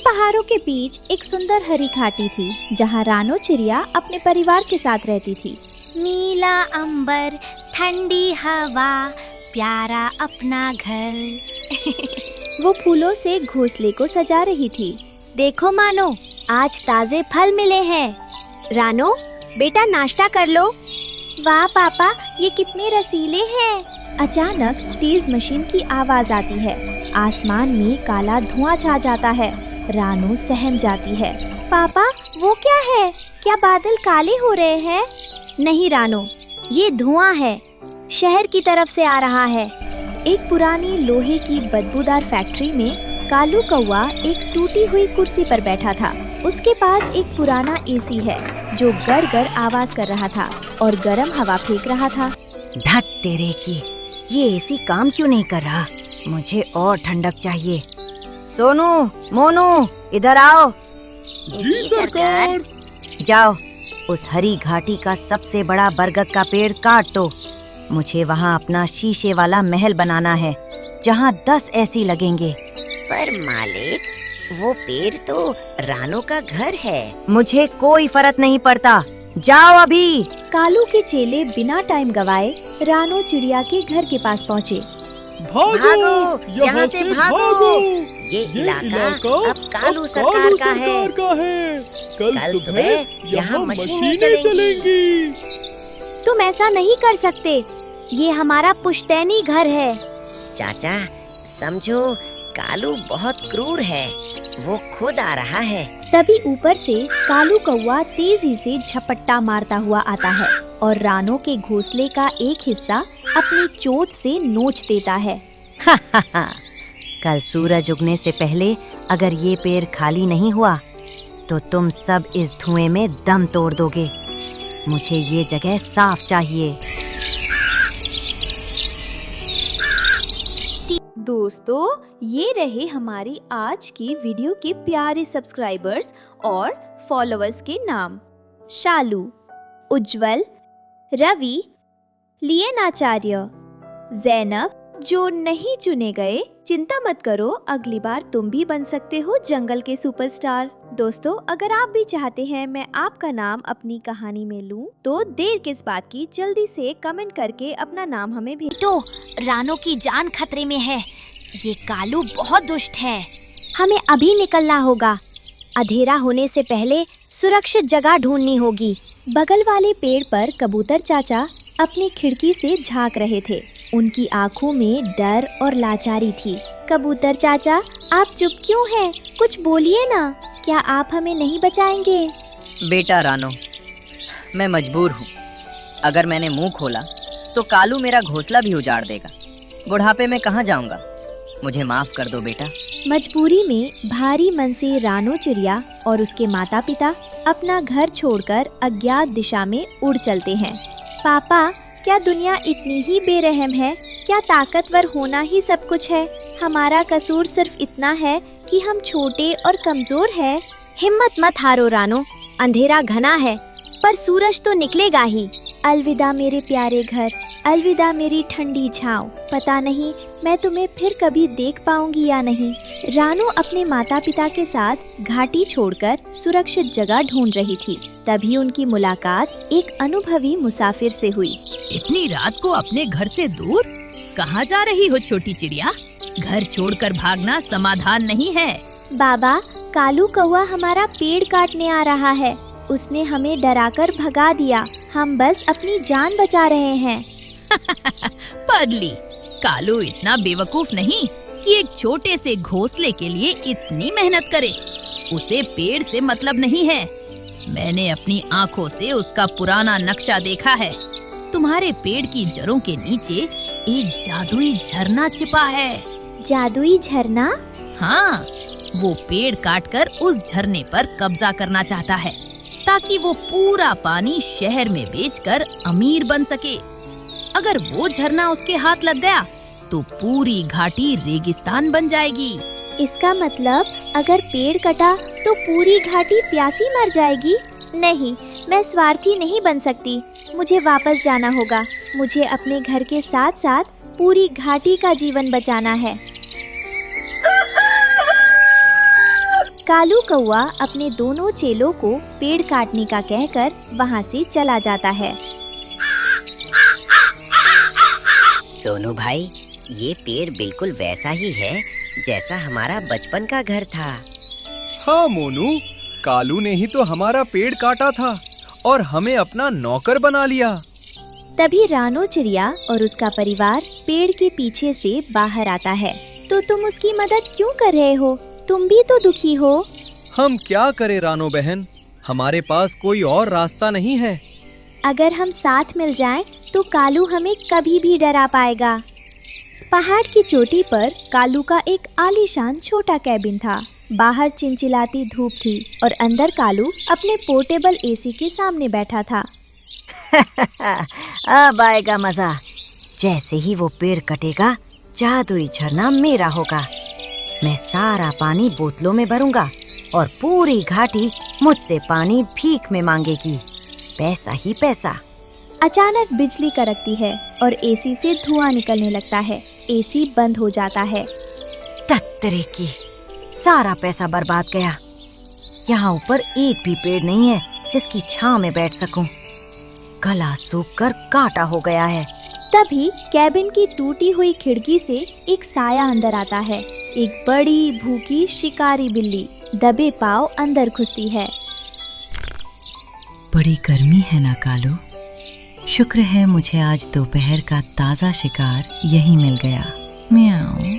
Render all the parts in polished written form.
पहाड़ों के बीच एक सुंदर हरी घाटी थी, जहाँ रानो चिड़िया अपने परिवार के साथ रहती थी। नीला अंबर, ठंडी हवा, प्यारा अपना घर। वो फूलों से घोंसले को सजा रही थी। देखो मानो, आज ताजे फल मिले हैं। रानो, बेटा नाश्ता कर लो। वाह पापा, ये कितने रसीले हैं। अचानक तेज मशीन की आवाज आती है। आसमान में काला धुआं छा जाता है। रानो सहम जाती है। पापा, वो क्या है? क्या बादल काले हो रहे हैं? नहीं रानो, ये धुआं है, शहर की तरफ से आ रहा है। एक पुरानी लोहे की बदबूदार फैक्ट्री में कालू कौवा एक टूटी हुई कुर्सी पर बैठा था। उसके पास एक पुराना एसी है जो गर-गर आवाज कर रहा था और गर्म हवा फेंक रहा था। धत तेरे की, ये एसी काम क्यों नहीं कर रहा? मुझे और ठंडक चाहिए। सोनू, मोनू, इधर आओ। जी सरकार। जाओ, उस हरी घाटी का सबसे बड़ा बरगद का पेड़ काट दो। मुझे वहाँ अपना शीशे वाला महल बनाना है, जहाँ 10 ऐसी लगेंगे। पर मालिक, वो पेड़ तो रानो का घर है। मुझे कोई फर्क नहीं पड़ता, जाओ अभी। कालू के चेले बिना टाइम गवाए रानो चिड़िया के घर के पास पहुँचे। भागो, यहाँ से भागो। ये इलाका अब कालू सरकार का है। कल सुबह यहाँ मशीनें चलेंगी। तुम ऐसा नहीं कर सकते, ये हमारा पुश्तैनी घर है। चाचा, समझो, कालू बहुत क्रूर है, वो खुद आ रहा है। तभी ऊपर से कालू कौवा तेजी से झपट्टा मारता हुआ आता है और रानो के घोंसले का एक हिस्सा अपनी चोट से नोच देता है। कल सूरज उगने से पहले अगर ये पेड़ खाली नहीं हुआ तो तुम सब इस धुएं में दम तोड़ दोगे। मुझे ये जगह साफ चाहिए। दोस्तों, ये रहे हमारी आज की वीडियो के प्यारे सब्सक्राइबर्स और फॉलोअर्स के नाम। शालू, उज्जवल, रवि, लियनाचार्य, जैनब। जो नहीं चुने गए, चिंता मत करो, अगली बार तुम भी बन सकते हो जंगल के सुपरस्टार। दोस्तों, अगर आप भी चाहते हैं मैं आपका नाम अपनी कहानी में लूं, तो देर किस बात की, जल्दी से कमेंट करके अपना नाम हमें भेजो। तो रानो की जान खतरे में है, ये कालू बहुत दुष्ट है। हमें अभी निकलना होगा, अंधेरा होने से पहले सुरक्षित जगह ढूंढनी होगी। बगल वाले पेड़ पर कबूतर चाचा अपनी खिड़की से झांक रहे थे। उनकी आंखों में डर और लाचारी थी। कबूतर चाचा, आप चुप क्यों हैं? कुछ बोलिए ना, क्या आप हमें नहीं बचाएंगे? बेटा रानो, मैं मजबूर हूँ। अगर मैंने मुंह खोला तो कालू मेरा घोंसला भी उजाड़ देगा। बुढ़ापे में कहाँ जाऊँगा? मुझे माफ कर दो बेटा। मजबूरी में भारी मन से रानो चिड़िया और उसके माता पिता अपना घर छोड़कर अज्ञात दिशा में उड़ चलते हैं। पापा, क्या दुनिया इतनी ही बेरहम है? क्या ताकतवर होना ही सब कुछ है? हमारा कसूर सिर्फ इतना है कि हम छोटे और कमजोर हैं। हिम्मत मत हारो रानो, अंधेरा घना है पर सूरज तो निकलेगा ही। अलविदा मेरे प्यारे घर, अलविदा मेरी ठंडी छाँव। पता नहीं मैं तुम्हें फिर कभी देख पाऊंगी या नहीं। रानो अपने माता पिता के साथ घाटी छोड़कर सुरक्षित जगह ढूंढ रही थी। तभी उनकी मुलाकात एक अनुभवी मुसाफिर से हुई। इतनी रात को अपने घर से दूर कहाँ जा रही हो छोटी चिड़िया? घर छोड़कर भागना समाधान नहीं है। बाबा, कालू कौवा हमारा पेड़ काटने आ रहा है। उसने हमें डराकर भगा दिया। हम बस अपनी जान बचा रहे हैं। पगली, कालू इतना बेवकूफ नहीं कि एक छोटे से घोंसले के लिए इतनी मेहनत करे। उसे पेड़ से मतलब नहीं है। मैंने अपनी आँखों से उसका पुराना नक्शा देखा है। तुम्हारे पेड़ की जड़ों के नीचे एक जादुई झरना छिपा है। जादुई झरना? हाँ, वो पेड़ काटकर उस झरने पर कब्जा करना चाहता है ताकि वो पूरा पानी शहर में बेचकर अमीर बन सके। अगर वो झरना उसके हाथ लग गया तो पूरी घाटी रेगिस्तान बन जाएगी। इसका मतलब अगर पेड़ कटा तो पूरी घाटी प्यासी मर जाएगी? नहीं, मैं स्वार्थी नहीं बन सकती। मुझे वापस जाना होगा। मुझे अपने घर के साथ साथ पूरी घाटी का जीवन बचाना है। कालू कौवा अपने दोनों चेलों को पेड़ काटने का कहकर वहाँ से चला जाता है। सोनू भाई, ये पेड़ बिल्कुल वैसा ही है जैसा हमारा बचपन का घर था। हाँ मोनू, कालू ने ही तो हमारा पेड़ काटा था और हमें अपना नौकर बना लिया। तभी रानो चिड़िया और उसका परिवार पेड़ के पीछे से बाहर आता है। तो तुम उसकी मदद क्यों कर रहे हो? तुम भी तो दुखी हो। हम क्या करें रानो बहन, हमारे पास कोई और रास्ता नहीं है। अगर हम साथ मिल जाएं, तो कालू हमें कभी भी डरा पाएगा। पहाड़ की चोटी पर कालू का एक आलीशान छोटा कैबिन था। बाहर चिलचिलाती धूप थी और अंदर कालू अपने पोर्टेबल एसी के सामने बैठा था। अब आएगा मजा। जैसे ही वो पेड़ कटेगा, जादुई झरना मेरा होगा। मैं सारा पानी बोतलों में भरूंगा और पूरी घाटी मुझसे पानी भीख में मांगेगी। पैसा ही पैसा। अचानक बिजली कड़कती है और एसी से धुआं निकलने लगता है। एसी बंद हो जाता है। तत्तरे की, सारा पैसा बर्बाद गया। यहाँ ऊपर एक भी पेड़ नहीं है जिसकी छांव में बैठ सकूं। गला सूखकर कांटा हो गया है। तभी कैबिन की टूटी हुई खिड़की से एक साया अंदर आता है। एक बड़ी भूखी शिकारी बिल्ली दबे पांव अंदर घुसती है। बड़ी गर्मी है ना कालू? शुक्र है मुझे आज दोपहर का ताज़ा शिकार यहीं मिल गया। म्याऊं।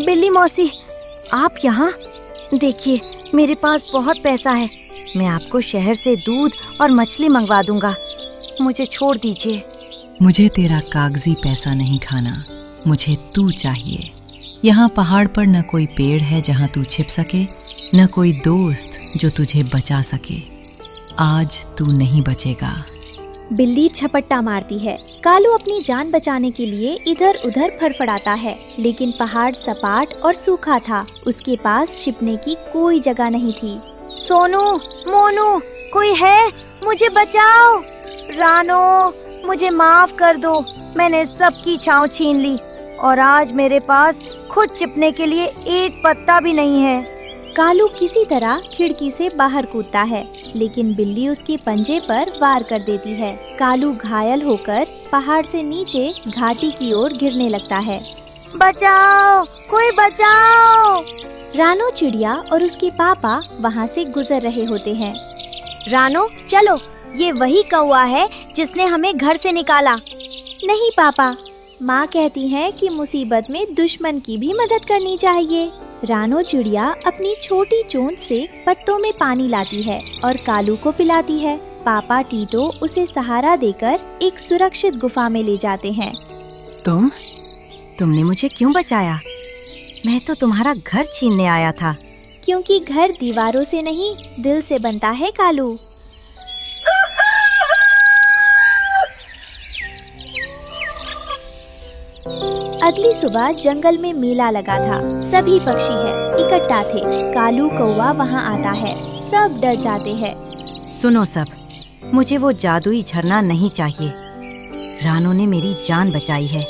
बिल्ली मौसी, आप यहाँ? देखिए, मेरे पास बहुत पैसा है। मैं आपको शहर से दूध और मछली मंगवा दूंगा। मुझे छोड़ दीजिए। मुझे तेरा कागजी पैसा नहीं खाना, मुझे तू चाहिए। यहाँ पहाड़ पर न कोई पेड़ है जहाँ तू छिप सके, न कोई दोस्त जो तुझे बचा सके। आज तू नहीं बचेगा। बिल्ली झपट्टा मारती है। कालू अपनी जान बचाने के लिए इधर उधर फड़फड़ाता है, लेकिन पहाड़ सपाट और सूखा था। उसके पास छिपने की कोई जगह नहीं थी। सोनू, मोनू, कोई है? मुझे बचाओ। रानो, मुझे माफ कर दो। मैंने सबकी छांव छीन ली और आज मेरे पास खुद छिपने के लिए एक पत्ता भी नहीं है। कालू किसी तरह खिड़की से बाहर कूदता है, लेकिन बिल्ली उसके पंजे पर वार कर देती है। कालू घायल होकर पहाड़ से नीचे घाटी की ओर गिरने लगता है। बचाओ, कोई बचाओ। रानो चिड़िया और उसके पापा वहाँ से गुजर रहे होते हैं। रानो, चलो, ये वही कौवा है जिसने हमें घर से निकाला। नहीं पापा, माँ कहती है कि मुसीबत में दुश्मन की भी मदद करनी चाहिए। रानो चिड़िया अपनी छोटी चोंच से पत्तों में पानी लाती है और कालू को पिलाती है। पापा टीटो उसे सहारा देकर एक सुरक्षित गुफा में ले जाते हैं। तुमने मुझे क्यों बचाया? मैं तो तुम्हारा घर छीनने आया था। क्योंकि घर दीवारों से नहीं, दिल से बनता है कालू। अगली सुबह जंगल में मेला लगा था। सभी पक्षी है इकट्ठा थे। कालू कौवा वहाँ आता है। सब डर जाते हैं। सुनो सब, मुझे वो जादुई झरना नहीं चाहिए। रानो ने मेरी जान बचाई है।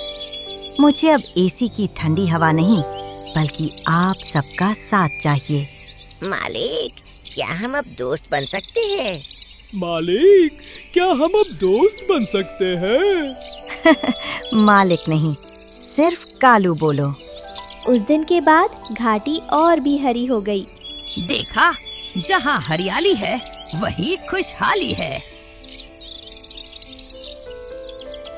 मुझे अब एसी की ठंडी हवा नहीं, बल्कि आप सबका साथ चाहिए। मालिक, क्या हम अब दोस्त बन सकते हैं? मालिक, क्या हम अब दोस्त बन सकते हैं? मालिक नहीं, सिर्फ कालू बोलो। उस दिन के बाद घाटी और भी हरी हो गई। देखा, जहाँ हरियाली है वही खुशहाली है।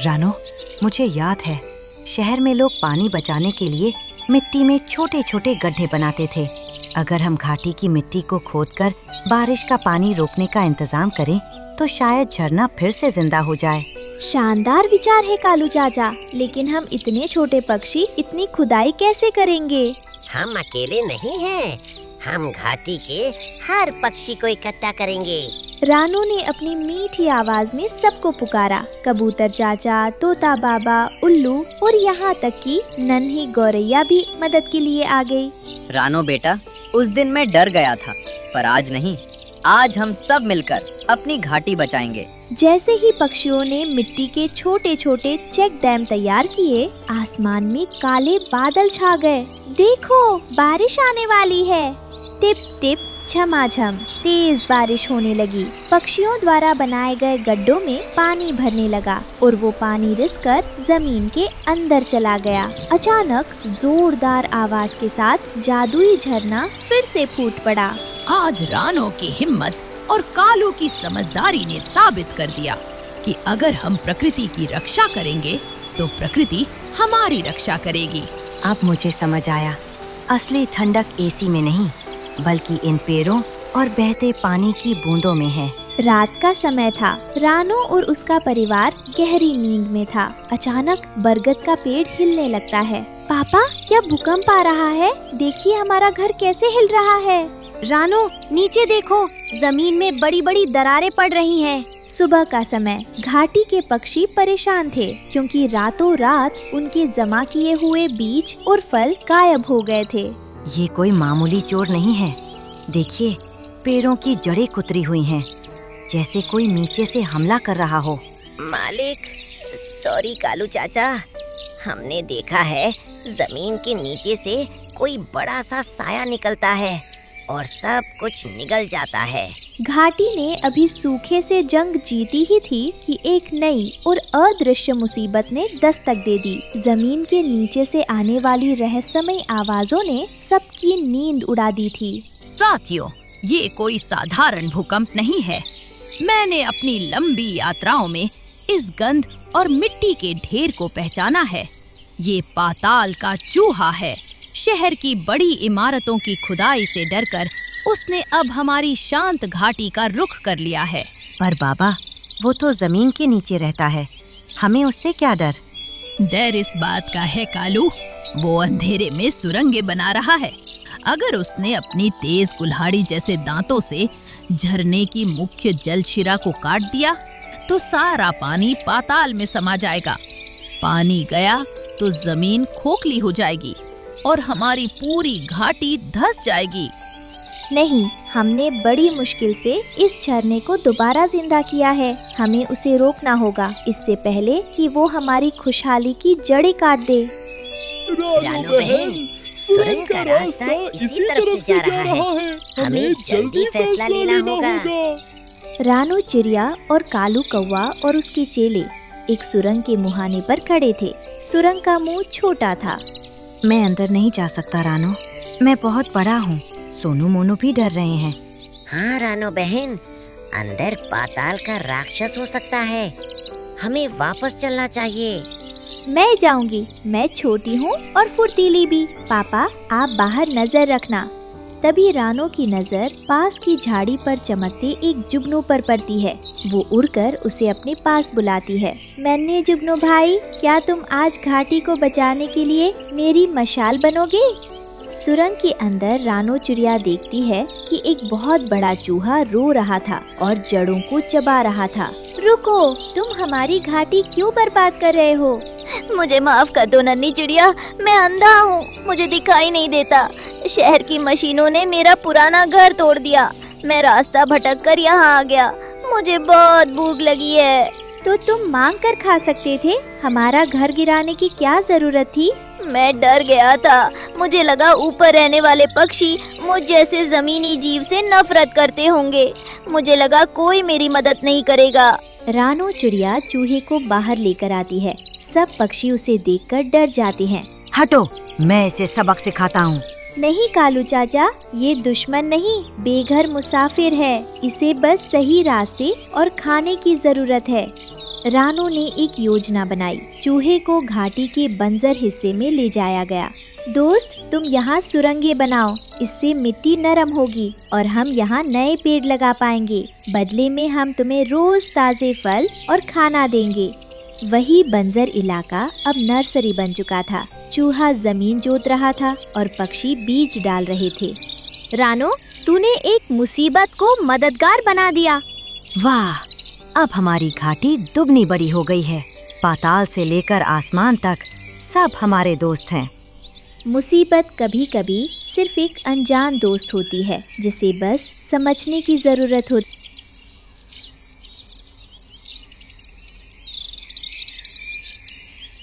रानो, मुझे याद है, शहर में लोग पानी बचाने के लिए मिट्टी में छोटे छोटे गड्ढे बनाते थे। अगर हम घाटी की मिट्टी को खोदकर बारिश का पानी रोकने का इंतजाम करें, तो शायद झरना फिर से जिंदा हो जाए। शानदार विचार है कालू चाचा, लेकिन हम इतने छोटे पक्षी इतनी खुदाई कैसे करेंगे? हम अकेले नहीं हैं, हम घाटी के हर पक्षी को इकट्ठा करेंगे। रानू ने अपनी मीठी आवाज में सबको पुकारा। कबूतर चाचा, तोता बाबा, उल्लू और यहाँ तक कि नन्ही गौरैया भी मदद के लिए आ गई। रानो बेटा, उस दिन मैं डर गया था, पर आज नहीं। आज हम सब मिलकर अपनी घाटी बचाएंगे। जैसे ही पक्षियों ने मिट्टी के छोटे छोटे चेक डैम तैयार किए, आसमान में काले बादल छा गए। देखो, बारिश आने वाली है। टिप टिप झमाझम तेज बारिश होने लगी। पक्षियों द्वारा बनाए गए गड्ढों में पानी भरने लगा और वो पानी रिसकर जमीन के अंदर चला गया। अचानक जोरदार आवाज के साथ जादुई झरना फिर से फूट पड़ा। आज रानो की हिम्मत और कालू की समझदारी ने साबित कर दिया कि अगर हम प्रकृति की रक्षा करेंगे तो प्रकृति हमारी रक्षा करेगी। अब मुझे समझ आया, असली ठंडक एसी में नहीं बल्कि इन पेड़ों और बहते पानी की बूंदों में है। रात का समय था। रानो और उसका परिवार गहरी नींद में था। अचानक बरगद का पेड़ हिलने लगता है। पापा, क्या भूकंप आ रहा है? देखिए हमारा घर कैसे हिल रहा है। रानो, नीचे देखो, जमीन में बड़ी बड़ी दरारें पड़ रही हैं। सुबह का समय। घाटी के पक्षी परेशान थे क्योंकि रातों रात उनके जमा किए हुए बीज और फल गायब हो गए थे। ये कोई मामूली चोर नहीं है। देखिए, पेड़ों की जड़ें कुतरी हुई हैं, जैसे कोई नीचे से हमला कर रहा हो। मालिक, सॉरी कालू चाचा, हमने देखा है जमीन के नीचे से कोई बड़ा सा साया निकलता है और सब कुछ निगल जाता है। घाटी ने अभी सूखे से जंग जीती ही थी कि एक नई और अदृश्य मुसीबत ने दस्तक दे दी। जमीन के नीचे से आने वाली रहस्यमयी आवाजों ने सबकी नींद उड़ा दी थी। साथियों, ये कोई साधारण भूकंप नहीं है। मैंने अपनी लंबी यात्राओं में इस गंध और मिट्टी के ढेर को पहचाना है। ये पाताल का चूहा है। शहर की बड़ी इमारतों की खुदाई से डरकर उसने अब हमारी शांत घाटी का रुख कर लिया है। पर बाबा, वो तो जमीन के नीचे रहता है, हमें उससे क्या डर? डर इस बात का है कालू, वो अंधेरे में सुरंगें बना रहा है। अगर उसने अपनी तेज कुल्हाड़ी जैसे दांतों से झरने की मुख्य जलशिरा को काट दिया तो सारा पानी पाताल में समा जाएगा। पानी गया तो जमीन खोखली हो जाएगी और हमारी पूरी घाटी धंस जाएगी। नहीं, हमने बड़ी मुश्किल से इस झरने को दोबारा जिंदा किया है। हमें उसे रोकना होगा इससे पहले कि वो हमारी खुशहाली की जड़ें काट दे। रानो बहन, सुरंग का रास्ता इसी तरफ से जा रहा है। हमें जल्दी फैसला लेना होगा। रानो चिड़िया और कालू कौवा और उसके चेले एक सुरंग के मुहाने पर खड़े थे। सुरंग का मुंह छोटा था। मैं अंदर नहीं जा सकता रानो, मैं बहुत बड़ा हूँ। सोनू मोनू भी डर रहे हैं। हाँ रानो बहन, अंदर पाताल का राक्षस हो सकता है। हमें वापस चलना चाहिए। मैं जाऊंगी, मैं छोटी हूँ और फुर्तीली भी। पापा, आप बाहर नजर रखना। तभी रानो की नजर पास की झाड़ी पर चमकते एक जुगनू पर पड़ती है। वो उड़कर उसे अपने पास बुलाती है। मैंने जुगनू भाई, क्या तुम आज घाटी को बचाने के लिए मेरी मशाल बनोगे? सुरंग के अंदर रानो चिड़िया देखती है कि एक बहुत बड़ा चूहा रो रहा था और जड़ों को चबा रहा था। रुको, तुम हमारी घाटी क्यों बर्बाद कर रहे हो? मुझे माफ कर दो नन्ही चिड़िया, मैं अंधा हूँ, मुझे दिखाई नहीं देता। शहर की मशीनों ने मेरा पुराना घर तोड़ दिया। मैं रास्ता भटक कर यहाँ आ गया। मुझे बहुत भूख लगी है। तो तुम मांग कर खा सकते थे, हमारा घर गिराने की क्या जरूरत थी? मैं डर गया था। मुझे लगा ऊपर रहने वाले पक्षी मुझ जैसे जमीनी जीव से नफरत करते होंगे। मुझे लगा कोई मेरी मदद नहीं करेगा। रानो चिड़िया चूहे को बाहर लेकर आती है। सब पक्षी उसे देखकर डर जाते हैं। हटो, मैं इसे सबक सिखाता हूँ। नहीं कालू चाचा, ये दुश्मन नहीं, बेघर मुसाफिर है। इसे बस सही रास्ते और खाने की जरूरत है। रानो ने एक योजना बनाई। चूहे को घाटी के बंजर हिस्से में ले जाया गया। दोस्त, तुम यहाँ सुरंगें बनाओ, इससे मिट्टी नरम होगी और हम यहाँ नए पेड़ लगा पाएंगे। बदले में हम तुम्हें रोज ताजे फल और खाना देंगे। वही बंजर इलाका अब नर्सरी बन चुका था। चूहा जमीन जोत रहा था और पक्षी बीज डाल रहे थे। रानो, तूने एक मुसीबत को मददगार बना दिया। वाह, अब हमारी घाटी दुगनी बड़ी हो गई है। पाताल से लेकर आसमान तक सब हमारे दोस्त हैं। मुसीबत कभी कभी सिर्फ एक अनजान दोस्त होती है जिसे बस समझने की जरूरत होती है।